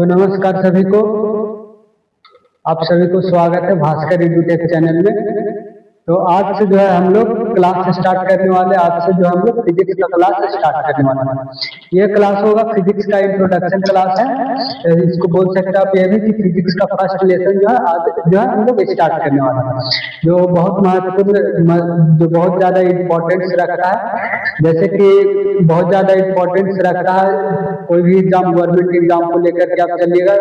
नमस्कार सभी को। आप सभी को स्वागत है भास्कर एडुटेक चैनल में। तो आज से जो है हम लोग क्लास स्टार्ट करने वाले। आज से जो हम लोग फिजिक्स का क्लास स्टार्ट करने वाले हैं। ये क्लास होगा फिजिक्स का इंट्रोडक्शन क्लास है। इसको बोल सकते हैं आप ये भी कि फिजिक्स का फर्स्ट लेसन जो है आज जो है हम लोग स्टार्ट करने वाले हैं, जो बहुत महत्वपूर्ण, जो बहुत ज्यादा इम्पोर्टेंस रखता है। जैसे कि बहुत ज्यादा इम्पोर्टेंस रखता है कोई भी एग्जाम, गवर्नमेंट एग्जाम को लेकर के आप चलिएगा,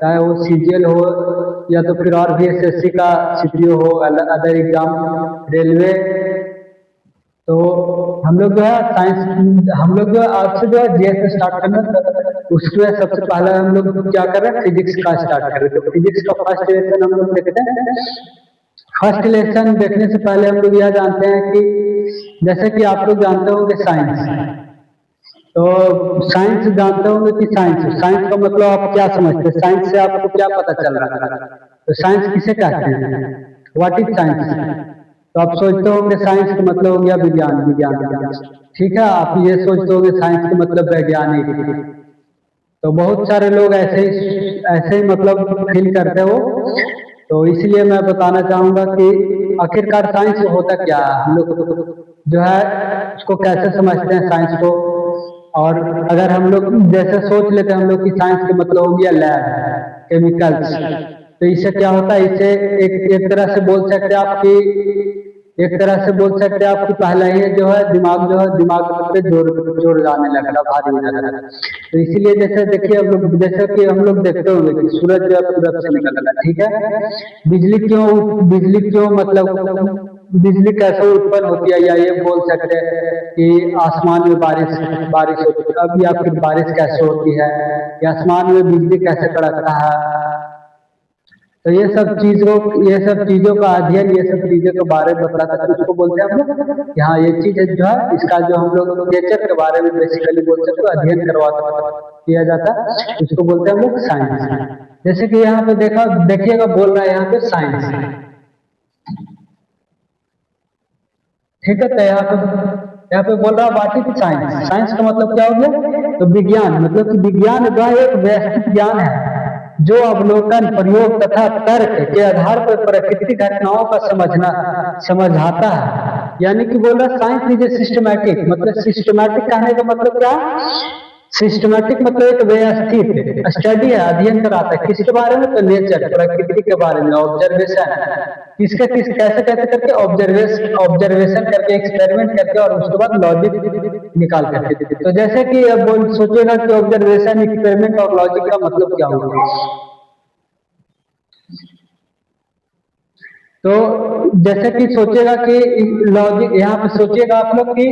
चाहे वो सीजीएल हो या तो फिर और भी एसएससी का सीपीओ हो, अदर एग्जाम, रेलवे। तो हम लोग जो है साइंस, हम लोग जो है आज से जो है जीएस स्टार्ट करना, उसमें सबसे पहले हम लोग क्या कर रहे हैं, फिजिक्स का स्टार्ट कर रहे हैं। तो फिजिक्स का फर्स्ट लेसन हम लोग देखते हैं। फर्स्ट लेसन देखने से पहले हम लोग यह जानते हैं कि जैसे कि आप लोग जानते होंगे साइंस, तो साइंस जानते होंगे कि साइंस का मतलब आप क्या समझते हैं, साइंस से आपको क्या पता चल रहा है। तो साइंस किसे कहते हैं, व्हाट इज साइंस। तो आप सोचते होंगे साइंस का मतलब हो गया विज्ञान, विज्ञान, ठीक है। आप ये सोचते होंगे साइंस का मतलब वैज्ञानिक। तो बहुत सारे लोग ऐसे ही मतलब फील करते हो। तो इसलिए मैं बताना चाहूंगा कि आखिरकार साइंस होता क्या है, हम लोग जो है उसको कैसे समझते हैं साइंस को। और अगर हम लोग जैसे सोच लेते हैं हम लोग की साइंस के मतलब हो गया लैब, केमिकल्स, तो इससे क्या होता है, इससे एक तरह से बोल सकते हैं आपकी, एक तरह से बोल सकते हैं आपकी पहला ही जो है दिमाग पे जोर जाने लगता, भारी हो जाता है। तो इसीलिए जैसे देखिए हम लोग, जैसे कि हम लोग देखते होंगे कि सूरज जो है पूरब से निकलता है, ठीक है। बिजली क्यों मतलब बिजली कैसे उत्पन्न होती है, या ये बोल सकते हैं कि आसमान में बारिश होती है अब, या फिर बारिश कैसे होती है, या आसमान में बिजली कैसे कड़कता है। तो ये सब चीजों का अध्ययन, ये सब चीजों के बारे में बताता है। उसको बोलते हैं हम लोग, हाँ ये चीज जो है इसका जो हम लोग नेचर के बारे में बेसिकली बोल सकते हैं, अध्ययन किया जाता है, इसको बोलते हैं हम लोग साइंस। जैसे कि यहाँ पे देखिएगा बोल रहा है यहाँ पे साइंस, ठीक है। तो यहाँ पे बोल रहा है व्हाट इज साइंस। साइंस का मतलब क्या हो गया, तो विज्ञान, मतलब कि विज्ञान जो है एक व्यवस्थित ज्ञान है जो अवलोकन, प्रयोग तथा तर्क के आधार पर प्राकृतिक घटनाओं का समझाता है। यानी कि बोल रहा साइंस इज ए सिस्टमैटिक, मतलब सिस्टमैटिक कहने का मतलब क्या, सिस्टमैटिक मतलब एक व्यवस्थित स्टडी है, अध्ययन कराता है किसके बारे में, तो नेचर, प्रकृति के बारे में, ऑब्जर्वेशन, कैसे करके ऑब्जर्वेशन करके, एक्सपेरिमेंट करके, और उसके बाद लॉजिक निकाल करके। तो जैसे कि अब सोचेगा कि ऑब्जर्वेशन, एक्सपेरिमेंट और लॉजिक का मतलब क्या होगा। तो जैसे कि सोचेगा कि लॉजिक, यहाँ पे सोचिएगा आप लोग कि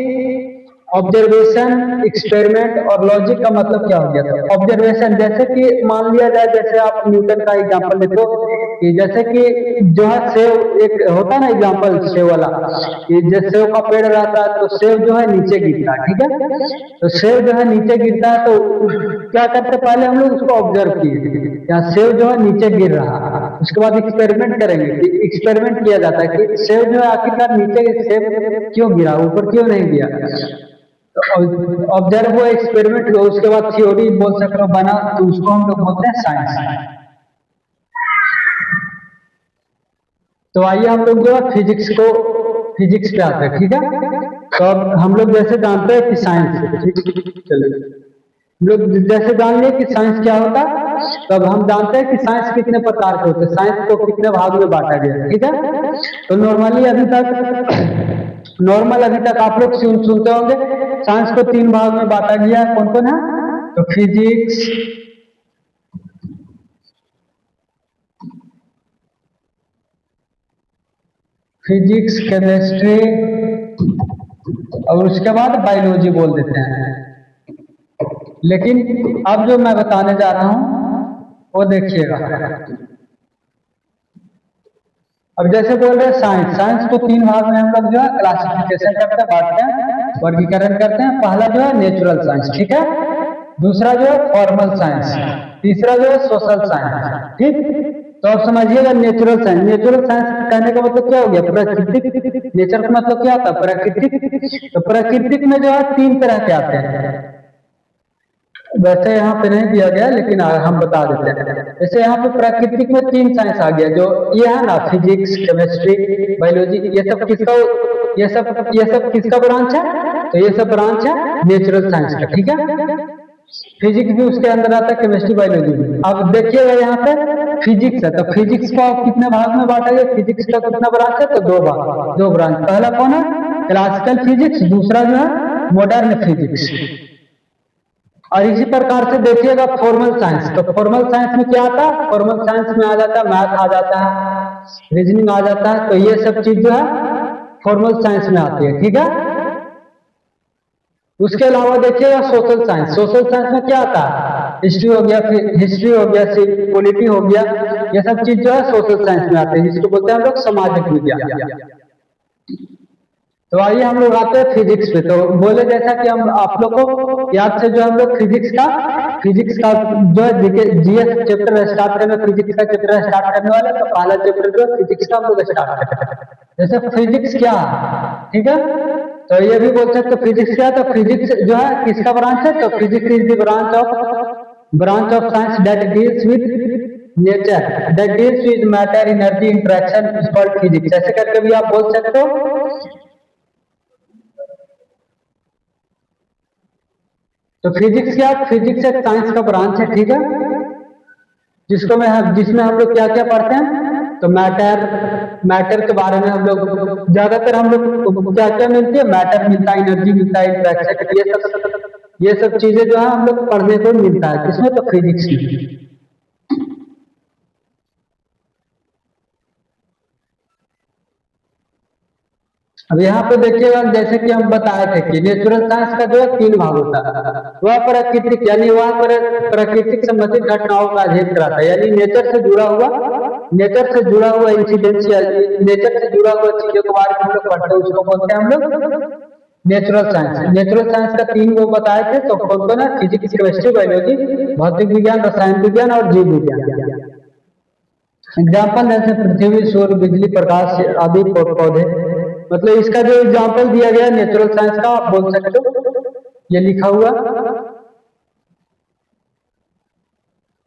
ऑब्जर्वेशन, एक्सपेरिमेंट और लॉजिक का मतलब क्या हो गया। तो ऑब्जर्वेशन, जैसे कि मान लिया जाए, जैसे आप न्यूटन का एग्जांपल देखो कि जैसे कि जो है सेव, एक होता है ना एग्जांपल सेव वाला, कि जैसे सेव का पेड़ रहता है तो सेव जो है नीचे गिरता है, ठीक है। तो सेव जो है नीचे गिरता है, तो क्या करते पहले हम लोग उसको ऑब्जर्व किए, या सेव जो है नीचे गिर रहा है, उसके बाद एक्सपेरिमेंट करेंगे। एक्सपेरिमेंट किया जाता है कि सेव जो है आखिरकार नीचे सेव क्यों गिरा, ऊपर क्यों नहीं गिरा। ऑब्जर्व हुआ, एक्सपेरिमेंट हुआ, उसके बाद थ्योरी बोल सकते हो बना, तो उसको हम लोग बोलते हैं साइंस। तो आइए हम लोग जो है फिजिक्स पे आते हैं, ठीक है। तो अब हम लोग जैसे जानते हैं कि साइंस, चलिए हम लोग जैसे जान लिए कि साइंस क्या होता है, तो अब हम जानते हैं कि साइंस कितने प्रकार के होते हैं, साइंस को कितने भाग में बांटा गया, ठीक है। तो नॉर्मल अभी तक आप लोग सुनते होंगे साइंस को 3 भाग में बांटा गया है। कौन कौन है, तो फिजिक्स, केमिस्ट्री, और उसके बाद बायोलॉजी बोल देते हैं। लेकिन अब जो मैं बताने जा रहा हूं वो देखिएगा। अब जैसे बोल रहे हैं साइंस को 3 भाग में हम लोग जो है क्लासिफिकेशन करते हैं, बांटते हैं, वर्गीकरण करते हैं। पहला जो है नेचुरल साइंस, ठीक है। दूसरा जो है फॉर्मल साइंस, तीसरा जो है सोशल साइंस, ठीक। तो आप समझिएगा नेचुरल साइंस। नेचुरल साइंस कहने का मतलब क्या हो गया, प्राकृतिक। नेचर का मतलब क्या होता है, प्राकृतिक। तो प्राकृतिक में जो है तीन तरह के आते हैं। वैसे यहाँ पे नहीं दिया गया लेकिन हम बता देते हैं। जैसे यहाँ पे प्राकृतिक में तीन साइंस आ गया, जो ये है ना, फिजिक्स, केमिस्ट्री, बायोलॉजी। ये सब किसका ब्रांच है, तो ये सब ब्रांच है नेचुरल साइंस का, ठीक है। फिजिक्स भी उसके अंदर आता है, केमिस्ट्री, बायोलॉजी भी। अब देखिएगा यहाँ पे फिजिक्स है, तो फिजिक्स को आप कितने भाग में बांटा गया, फिजिक्स का कितना ब्रांच है, तो दो ब्रांच। पहला कौन है, क्लासिकल फिजिक्स, दूसरा जो है मॉडर्न फिजिक्स। और इसी प्रकार से देखिएगा फॉर्मल साइंस। तो फॉर्मल साइंस में क्या आता है, फॉर्मल साइंस में आ जाता है मैथ, आ जाता है रीजनिंग, आ जाता है। तो ये सब चीज जो है फॉर्मल साइंस में आती है, ठीक है। उसके अलावा देखिएगा सोशल साइंस। सोशल साइंस में क्या आता है, हिस्ट्री हो गया, पॉलिटी हो गया, ये सब चीज जो है सोशल साइंस में आते हैं, जिसको बोलते हैं हम लोग सामाजिक विज्ञान। तो आइए हम लोग आते हैं फिजिक्स पे। तो बोले जैसा कि हम आप लोग को याद से जो हम लोग फिजिक्स का जो है जीएस चैप्टर स्टार्ट करने, फिजिक्स का चैप्टर स्टार्ट करने वाले। तो पहला चैप्टर जो है फिजिक्स का हम लोग स्टार्ट करते हैं। जैसे फिजिक्स क्या है, ठीक है। तो ये भी बोल सकते फिजिक्स क्या है, तो फिजिक्स जो है किसका ब्रांच है, तो physics is the branch of science that deals with nature, that deals with matter, energy, interaction is called physics. ऐसे करके भी आप बोल सकते हो। तो फिजिक्स क्या, फिजिक्स एक साइंस का ब्रांच है, ठीक है, जिसमें हम लोग क्या क्या पढ़ते हैं, तो मैटर के बारे में हम लोग ज्यादातर हम लोग क्या क्या मिलती है, मैटर मिलता है, एनर्जी मिलता है, इंटरेक्शन, ये सब चीजें जो है हम लोग पढ़ने को मिलता है, किसमें, तो फिजिक्स में। अब यहाँ पे देखिएगा, जैसे कि हम बताए थे कि नेचुरल साइंस का जो है तीन भाग होता है। वह प्राकृतिक, यानी वह प्राकृतिक संबंधित घटनाओं का अध्ययन कराता है, यानी नेचर से जुड़ा हुआ इंसिडेंट्स या नेचर से जुड़ा हुआ चीजों के बारे में हम लोग पढ़ते हैं, उसको बोलते हैं हम लोग नेचुरल साइंस। नेचुरल साइंस का तीन वो बताए थे, तो कौन कौन है, फिजिक्स, केमिस्ट्री, बायोलॉजी, भौतिक विज्ञान, रसायन विज्ञान और जीव विज्ञान। एग्जाम्पल जैसे पृथ्वी, सूर्य, बिजली, प्रकाश आदि पौधे। मतलब इसका जो एग्जाम्पल दिया गया नेचुरल साइंस का, आप बोल सकते हो, ये लिखा हुआ।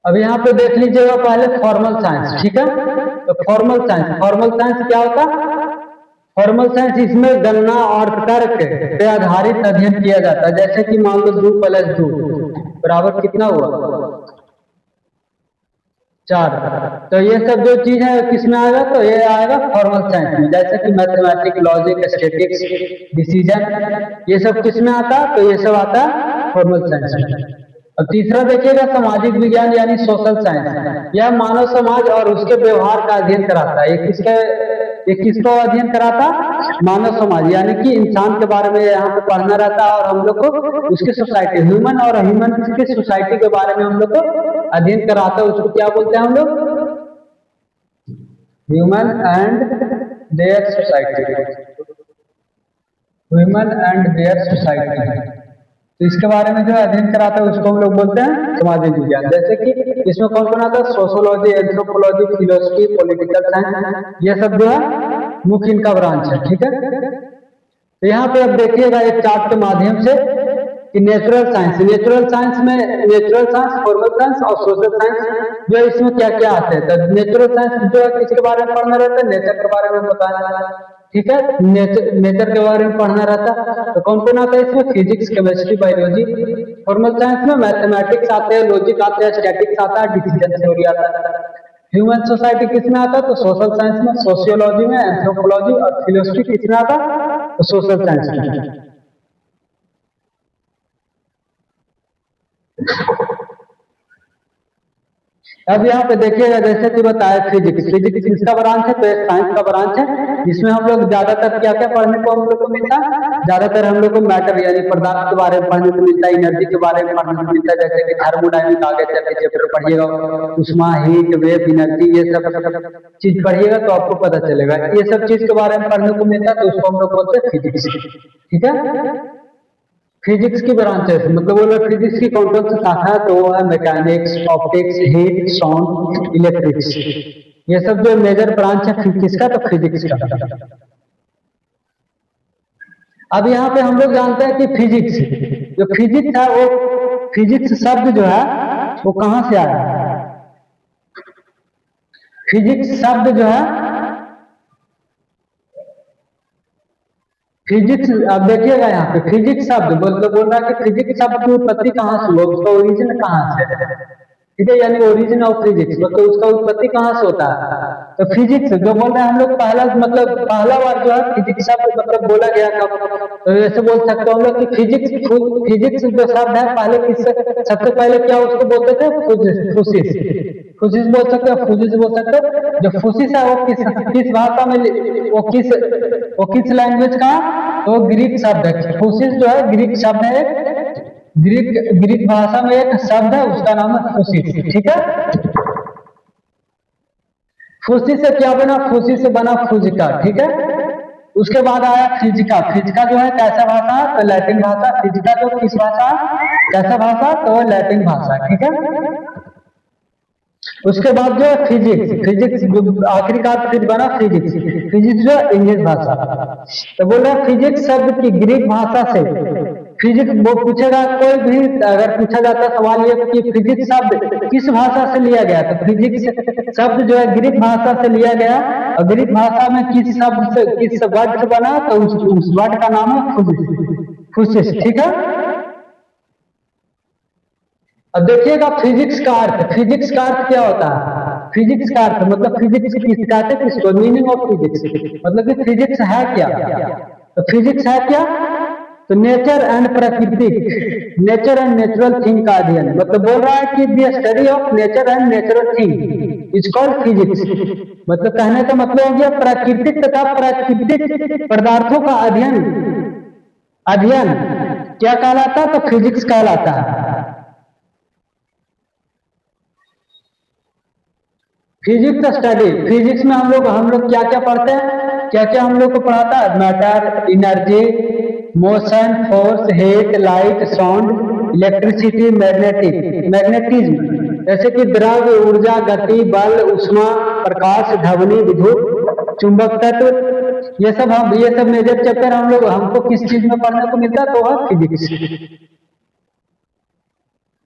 अब यहाँ पे देख लीजिएगा पहले फॉर्मल साइंस, ठीक है। तो फॉर्मल साइंस क्या होता है, फॉर्मल साइंस इसमें गणना और तर्क पे आधारित अध्ययन किया जाता है। जैसे कि मान लो 2 + 2 बराबर कितना हुआ, 4। तो ये सब जो चीज है किसमें आएगा, तो ये आएगा फॉर्मल साइंस में। जैसे कि मैथमेटिक्स, लॉजिक, स्टैटिस्टिक्स, डिसीजन, ये सब किसमें आता है, तो ये सब आता है फॉर्मल साइंस में। अब तीसरा देखिएगा सामाजिक विज्ञान यानी सोशल साइंस। यह मानव समाज और उसके व्यवहार का अध्ययन कराता है। ये किसको अध्ययन कराता, मानव समाज, यानी कि इंसान के बारे में यहाँ पे पढ़ना रहता है, और हम लोग को उसकी सोसाइटी, ह्यूमन और ह्यूमन की सोसाइटी के बारे में हम लोग को अध्ययन कराता है। उसको क्या बोलते हैं हम लोग, ह्यूमन एंड देयर सोसाइटी। तो इसके बारे में जो अध्ययन कराता है उसको हम लोग बोलते हैं सामाजिक विज्ञान। जैसे कि इसमें कौन कौन आता है, sociology, anthropology, philosophy, political science, ये सब जो है मुख्य इनका ब्रांच है, ठीक है। तो यहाँ पे अब देखिएगा एक चार्ट के माध्यम से कि नेचुरल साइंस, फॉर्मल साइंस और सोशल साइंस जो है इसमें क्या क्या आते हैं। तो नेचुरल साइंस जो है किसके बारे में पढ़ना रहता है, नेचर के बारे में बताना, ठीक है, नेचर के बारे में पढ़ना रहता है। तो कौन कौन आता है इसमें, physics, chemistry, biology. Formal science में मैथमेटिक्स आते हैं, लॉजिक आते हैं, स्टैटिक्स आता है, डिसीजन थ्योरी आता है। ह्यूमन सोसाइटी किसमें आता है, तो सोशल साइंस में, सोशियोलॉजी में, एंथ्रोपोलॉजी और फिलोसफी किसमें आता है, तो सोशल साइंस में। अब यहाँ पे देखिएगा जैसे कि बताया फिजिक्स किसका ब्रांच है, तो एक साइंस का ब्रांच है, जिसमें हम लोग ज्यादातर क्या क्या पढ़ने को हम लोग को मिलता है, ज्यादातर हम लोग को मैटर यानी पदार्थ के बारे में पढ़ने को मिलता है, एनर्जी के बारे में पढ़ने को मिलता है। जैसे कि थर्मोडायनेमिक आगे चल के चैप्टर पढ़िएगा, उष्मा, हीट, वेव, एनर्जी, ये सब चीज पढ़िएगा तो आपको पता चलेगा। ये सब चीज के बारे में पढ़ने को मिलता है, तो उसको हम लोग बोलते हैं फिजिक्स, ठीक है। फिजिक्स की ब्रांचेस मतलब बोला फिजिक्स की कौन कौन सी शाखा है, तो वो है mechanics, optics, heat, sound, electrics. ये सब जो मेजर ब्रांच है किसका, तो फिजिक्स का। अब यहाँ पे हम लोग जानते हैं कि फिजिक्स, जो फिजिक्स है वो फिजिक्स शब्द जो है वो कहाँ से आया। फिजिक्स शब्द जो है फिजिक्स, अब देखिएगा यहाँ पे फिजिक्स शब्द बोल रहा है कि फिजिक्स शब्द की उत्पत्ति कहाँ से हुआ, उसका ओरिजिन कहाँ से है, ठीक है, यानी ओरिजिन ऑफ फिजिक्स मतलब उसका उत्पत्ति कहाँ से होता है। तो फिजिक्स जो बोल रहे हैं हम लोग पहला मतलब पहला बार जो है फिजिक्स शब्द मतलब बोला गया कब, तो ऐसे बोल सकते हो हम लोग कि फिजिक्स जो शब्द है पहले किससे, सबसे पहले क्या उसको बोलते थे, फुसिस, फुसिस बोल सकते हो, फुसिस बोल सकते हो। जो फुसिस है वो किस भाषा में, वो किस लैंग्वेज का, तो ग्रीक शब्द है। फुसिस जो है ग्रीक शब्द है, ग्रीक भाषा में एक शब्द है उसका नाम है फुसिस, ठीक है। फुसी से क्या बना, फुसी से बना फुजिका, ठीक है। उसके बाद आया फिजिका, फिजिका जो है कैसा भाषा, तो लैटिन भाषा। फिजिका जो किस भाषा, कैसा भाषा, तो लैटिन भाषा, ठीक है। उसके बाद जो है फिजिक्स, फिजिक्स आखिरकार फिर बना फिजिक्स, फिजिक्स जो इंग्लिश भाषा। तो बोल रहा फिजिक्स शब्द की ग्रीक भाषा से, फिजिक्स वो पूछेगा कोई भी अगर पूछा जाता सवाल ये कि फिजिक्स शब्द किस भाषा से लिया गया, तो फिजिक्स शब्द जो है ग्रीक भाषा से लिया गया, और ग्रीक भाषा में किस शब्द से, किस वर्ड से बना, तो उस वर्ड का नाम है फुसिस, ठीक है। अब देखिएगा फिजिक्स का अर्थ, फिजिक्स का अर्थ क्या होता है, फिजिक्स का अर्थ मतलब फिजिक्स किस कहते हैं, किसको, मीनिंग ऑफ फिजिक्स मतलब कि फिजिक्स है क्या, तो फिजिक्स है क्या, तो नेचर एंड प्राकृतिक, नेचर एंड नेचुरल थिंग का अध्ययन, मतलब बोल रहा है कि the study of nature and natural thing is called physics. मतलब कहने का मतलब हो गया प्राकृतिक तथा प्राकृतिक पदार्थों का अध्ययन, अध्ययन क्या कहलाता है, तो फिजिक्स कहलाता है। फिजिक्स स्टडी, फिजिक्स में हम लोग क्या क्या पढ़ते हैं, क्या क्या हम लोग को पढ़ाता है, matter, energy, motion, force, heat, light, sound, electricity, magnetism, जैसे कि द्रव्य, ऊर्जा, गति, बल, ऊष्मा, प्रकाश, ध्वनि, विद्युत, चुंबक तत्व, ये सब मेजर चैप्टर हमको किस चीज में पढ़ने को मिलता है, तो है फिजिक्स।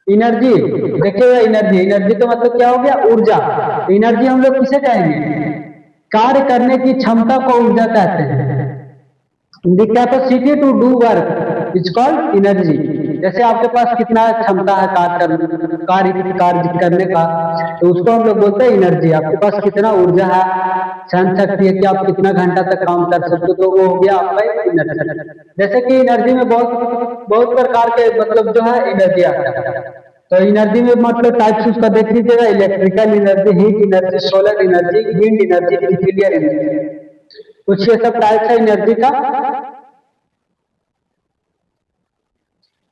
एनर्जी, देखिए एनर्जी तो मतलब क्या हो गया, ऊर्जा। एनर्जी हम लोग किसे कहेंगे, कार्य करने की क्षमता को ऊर्जा कहते हैं। The capacity to do work is called energy. जैसे आपके पास कितना क्षमता है कार्य करने का, तो उसको हम लोग बोलते हैं एनर्जी। आपके पास कितना ऊर्जा है, सहन शक्ति है कि आप कितना घंटा तक काम कर सकते हो, तो वो हो गया आपका एनर्जी। जैसे कि एनर्जी में बहुत प्रकार के मतलब जो है एनर्जी आता है, तो एनर्जी में मतलब टाइप्स उसका देख लीजिएगा, electrical energy, heat energy, solar energy, wind energy, nuclear energy, कुछ ये सब टाइप्स है एनर्जी का।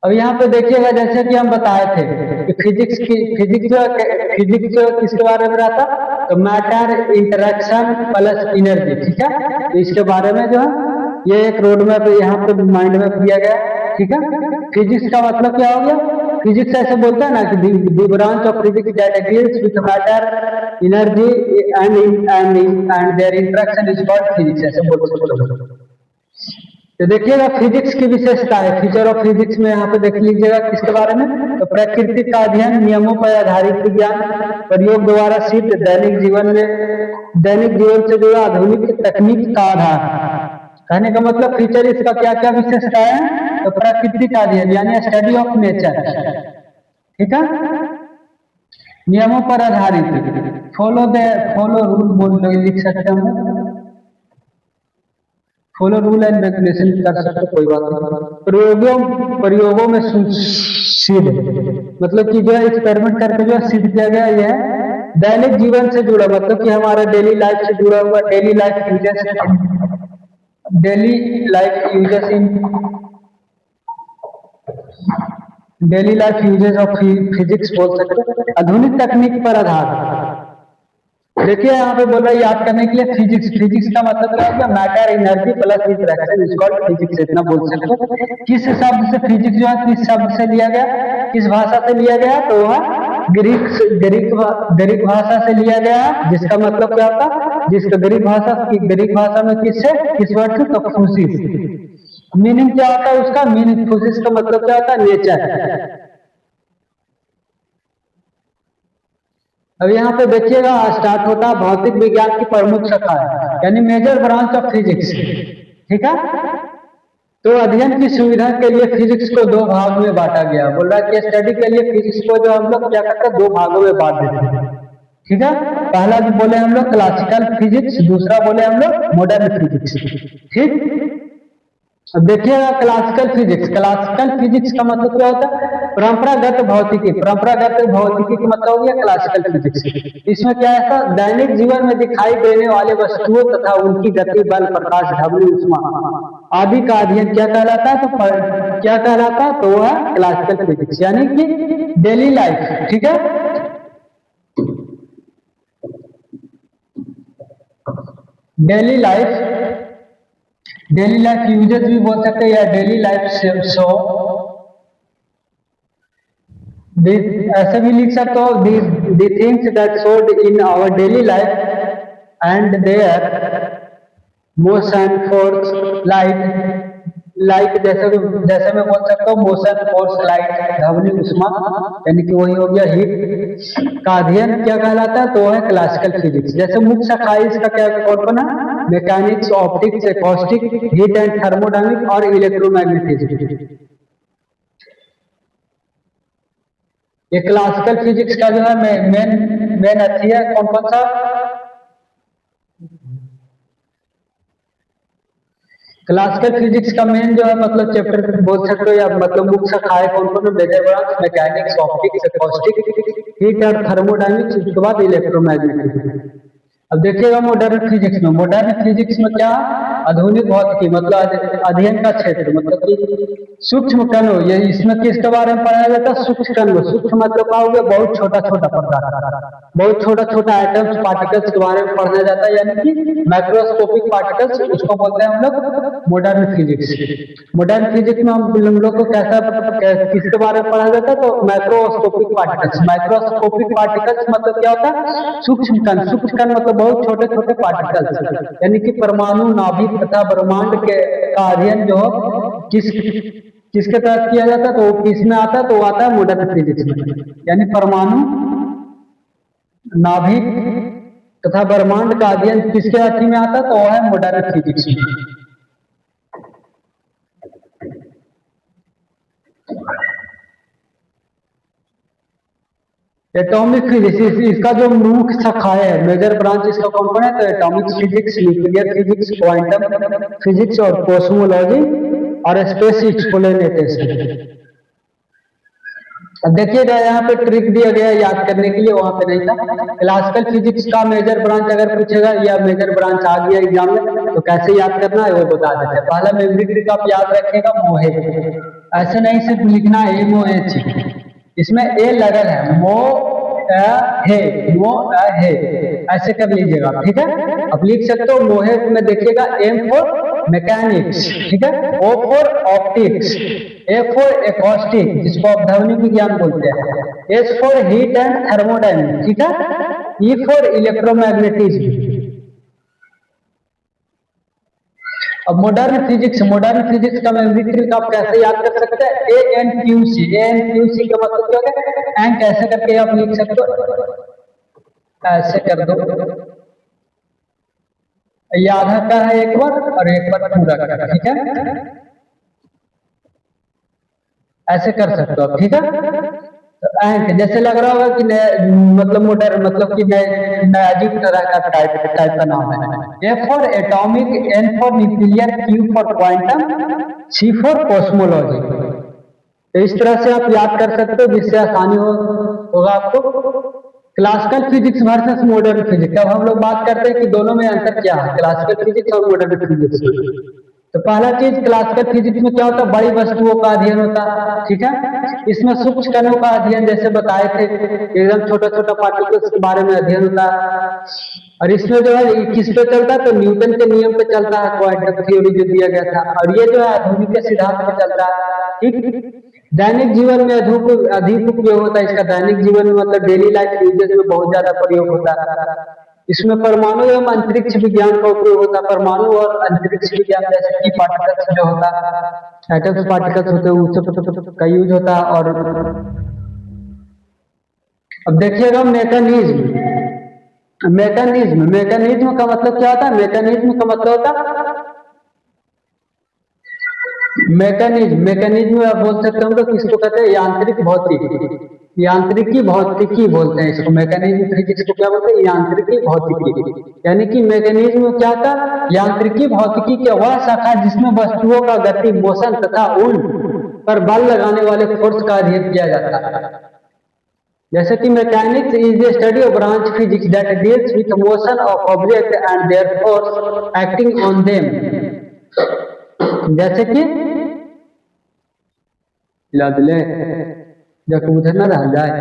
अब यहाँ पे देखिएगा जैसे कि हम बताए थे कि फिजिक्स जो किसके बारे में रहता, तो मैटर, इंटरेक्शन प्लस एनर्जी, ठीक है। तो इसके बारे में जो है ये एक रोड मैप यहाँ पे माइंड में दिया गया, ठीक है। फिजिक्स का मतलब क्या हो गया, फिजिक्स ऐसे बोलता है ना कि the branch of physics that deals with matter, energy and there interaction is called physics, ऐसे बोल सकते हो। तो देखिएगा फिजिक्स की विशेषता है, फीचर ऑफ फिजिक्स में यहाँ पे देख लीजिएगा किसके बारे में, तो प्रकृति का अध्ययन, नियमों पर आधारित विज्ञान, प्रयोग द्वारा सिद्ध, दैनिक जीवन से जुड़ा आधुनिक तकनीक का आधार। कहने का मतलब फीचर इसका क्या क्या विशेषता है, तो प्रकृति का अध्ययन यानी स्टडी ऑफ नेचर, ठीक है। नियमों पर आधारित, फॉलो रूल लिख सकते हैं, फॉलो रूल एंड रेगुलेशन कर सकते, कोई बात नहीं। प्रयोगों में सिद्ध, मतलब कि जो है एक्सपेरिमेंट करके जो है सिद्ध किया गया, यह है दैनिक जीवन से जुड़ा, मतलब कि हमारे डेली लाइफ से जुड़ा हुआ, daily life uses of physics बोल सकते हैं। आधुनिक तकनीक पर आधार, देखिए यहाँ पे बोल रहा है याद करने के लिए फिजिक्स। फिजिक्स का मतलब क्या है? Matter, energy plus interaction is called physics. इतना बोल सकते हो। किस शब्द से फिजिक्स जो है किस शब्द से लिया गया, किस भाषा से लिया गया? तो वह ग्रीक ग्रीक भाषा से लिया गया है। जिसका मतलब क्या होता? जिसका ग्रीक भाषा में किससे, किस वर्ड से? तो फूसिस। मीनिंग क्या होता है उसका? मीनिंग फूसिस का मतलब क्या होता है? नेचर। अब यहाँ पे देखिएगा स्टार्ट होता है भौतिक विज्ञान की प्रमुख शाखा है, यानी मेजर ब्रांच ऑफ फिजिक्स। ठीक है, तो अध्ययन की सुविधा के लिए फिजिक्स को दो भाग में बांटा गया। बोल रहा है कि स्टडी के लिए फिजिक्स को जो हम लोग क्या करते हैं, दो भागों में बांट देते हैं। ठीक है, पहला जो बोले हम लोग क्लासिकल फिजिक्स, दूसरा बोले हम लोग मॉडर्न फिजिक्स। ठीक, अब देखिएगा क्लासिकल फिजिक्स। क्लासिकल फिजिक्स का मतलब क्या होता है? परंपरागत भौतिकी। परंपरागत भौतिकी का मतलब हो गया क्लासिकल फिजिक्स। इसमें क्या है? दैनिक जीवन में दिखाई देने वाले वस्तुओं तथा उनकी गति, बल, प्रकाश, ध्वनि, ऊष्मा आदि का अध्ययन क्या कहलाता है? तो क्या कहलाता है? तो वह क्लासिकल फिजिक्स, यानी कि डेली लाइफ। ठीक है, daily life, daily life uses भी बोल सकते हैं या डेली लाइफ शो, ऐसे भी लिख सकते हो। The things that showed in our daily life and their motion, force, light जैसे मैं बोल सकता हूँ मोशन, फोर्स, लाइट, ध्वनि, ऊष्मा, यानी कि वही हो गया हीट का अध्ययन क्या कहलाता है? तो है क्लासिकल फिजिक्स। जैसे मुख्य शाखाएं इसका क्या कौन कौन है? Mechanics, optics, acoustic, heat and thermodynamics और इलेक्ट्रोमैग्नेटिज्म। ये क्लासिकल फिजिक्स का जो है मेन अच्छी है। कौन कौन सा? क्लासिकल फिजिक्स का मेन जो है मतलब चैप्टर बोल सकते हो या मतलब मुख्य शाखाएं कौन कौन? Major branch mechanics, optics, acoustic, heat और थर्मोडायनेमिक्स, उसके बाद इलेक्ट्रोमैग्नेटिज्म। अब देखिएगा मॉडर्न फिजिक्स में। मॉडर्न फिजिक्स में क्या? आधुनिक भौतिकी, मतलब अध्ययन का क्षेत्र, मतलब कि सूक्ष्म कणों। ये इसमें किसके बारे में पढ़ाया जाता है? सूक्ष्म कणों। सूक्ष्म मतलब क्या हो गया? बहुत छोटा छोटा पदार्थ, बहुत छोटा छोटा आइटम्स, पार्टिकल्स के बारे में पढ़ाया जाता है, यानी कि माइक्रोस्कोपिक पार्टिकल्स, उसको बोलते हैं हम लोग मॉडर्न फिजिक्स। मॉडर्न फिजिक्स में हम लोग को किसके बारे में पढ़ाया जाता है? तो माइक्रोस्कोपिक पार्टिकल्स। माइक्रोस्कोपिक पार्टिकल्स मतलब क्या होता है? सूक्ष्म कण। सूक्ष्म कण मतलब बहुत छोटे छोटे पार्टिकल्स, यानी कि परमाणु, नाभिक तथा ब्रह्मांड के का अध्ययन जो किसके तहत किया जाता है? तो किसमें आता है? तो आता है मॉडर्न फिजिक्स में। यानी परमाणु, नाभिक तथा ब्रह्मांड का अध्ययन किसके अध्ययन में आता है? तो वह है मॉडर्न फिजिक्स में। एटॉमिक फिजिक्स इसका जो मुख्य शाखाएं है, मेजर ब्रांच इसका कौन कौन है? तो atomic physics, nuclear physics, quantum physics और कॉस्मोलॉजी और स्पेस एक्सप्लोरेशन। अब देखिएगा यहाँ पे ट्रिक दिया गया है याद करने के लिए, वहां पे नहीं था। क्लासिकल फिजिक्स का मेजर ब्रांच अगर पूछेगा या मेजर ब्रांच आ गया एग्जाम में तो कैसे याद करना है वो बता देते हैं। पहला मेमोरी ट्रिक आप याद रखिएगा, मोहे। ऐसे नहीं सिर्फ लिखना है MOH, इसमें ए लगल है, मो है, मो है, ऐसे कर लीजिएगा। ठीक है, अब लिख सकते हो मोहे में देखिएगा M फॉर मैकेनिक्स, ठीक है, O for optics, A for acoustic जिसको आप ध्वनि विज्ञान बोलते हैं, S for heat and thermodynamics, ठीक है, E फॉर इलेक्ट्रोमैग्नेटिज्म। अब मॉडर्न फिजिक्स का मेमोरी ट्रिक आप कैसे याद कर सकते हैं? ANQC। ANQC का मतलब क्या है? एंक ऐसे करके आप लिख सकते हो, ऐसे कर दो, ये आधा का है एक बार और एक बार पूरा का, ठीक है, ऐसे कर सकते हो, ठीक है। तो एंक जैसे लग रहा होगा कि मतलब मॉडर्न मतलब कि अजीब तरह का टाइप का नाम है। A for atomic, N for nuclear, Q for quantum, C for cosmology. तो इस तरह से आप याद कर सकते हो जिससे आसानी होगा आपको। Classical physics versus modern physics, अब हम लोग बात करते हैं कि दोनों में अंतर क्या है, क्लासिकल फिजिक्स और मॉडर्न फिजिक्स। तो पहला चीज क्लासिकल फिजिक्स में क्या होता है, बड़ी वस्तुओं का अध्ययन होता है, ठीक है। इसमें सूक्ष्म कणों का अध्ययन जैसे बताए थे, एकदम छोटा छोटा पार्टिकल्स के बारे में अध्ययन होता है। और इसमें जो है किस पे चलता है, तो न्यूटन के नियम पे चलता है, क्वांटम थ्योरी जो दिया गया था। और ये जो है आधुनिक के सिद्धांत पे चलता है, ठीक। दैनिक जीवन में अधिक उपयोग होता है इसका। दैनिक जीवन में मतलब डेली लाइफ यूजेज में बहुत ज्यादा प्रयोग होता है। इसमें परमाणु एवं अंतरिक्ष विज्ञान का उपयोग होता है। परमाणु और अंतरिक्ष विज्ञान जैसे कि पार्टिकल्स जो होता है, एटम्स पार्टिकल्स होते हैं, उससे का यूज होता है। और अब देखिएगा मैकेनिज्म। मैकेनिज्म का मतलब क्या होता है, मैकेनिज्म का मतलब होता है मैकेनिज्म आप बोल सकते हो, किसको कहते हैं, यांत्रिक भौतिक, यांत्रिकी भौतिकी बोलते हैं इसको। मैकेनिज्म फिजिक्स को क्या बोलते हैं, यांत्रिकी भौतिकी। यानी कि मैकेनिज्म क्या था, यांत्रिकी भौतिकी की वह शाखा जिसमें वस्तुओं का गति, मोशन तथा उन पर बल लगाने वाले फोर्स का अध्ययन किया जाता है। जैसे कि mechanics is the study of branch physics that deals with motion of object and their force acting on them. जैसे कि याद ले जब उधर न रह जाए,